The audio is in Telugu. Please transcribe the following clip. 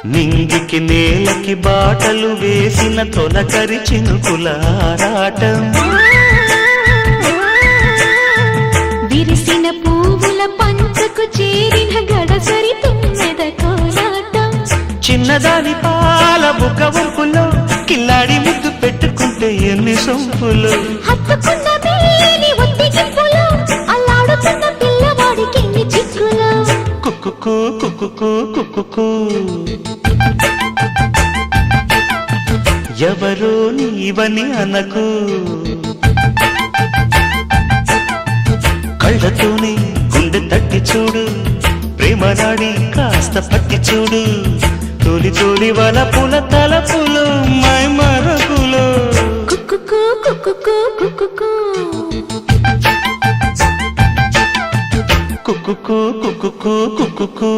నింగికి నేలకి బాటలు వేసిన తొలకరి చినుకుల ఆరాటం విరిసిన పువ్వుల పంచకు చేరిన గడసరి తుమ్మెద కోలాటం చిన్నదాని పాల బుక వంపులో కిల్లాడి ముద్దు పెట్టుకుంటే ఎన్ని సొంపులు హత్తుకున్న మేని ఒత్తిగింపులో అల్లాడుతున్న పిల్లవాడికి ఎన్ని చిక్కులు కుక్కుకు కుక్కుకు కుక్కుకు ఎవరో నీవని అనకు కళ్ళతోనే గుండె తట్టి చూడు ప్రేమ నాడి కాస్త పట్టి చూడు తొలి తొలి వలపుల తలపులు మై మరపులు కుక్కుకు కుక్కుకు కుక్కుకు కుక్కుకు కుక్కుకు కుక్కుకు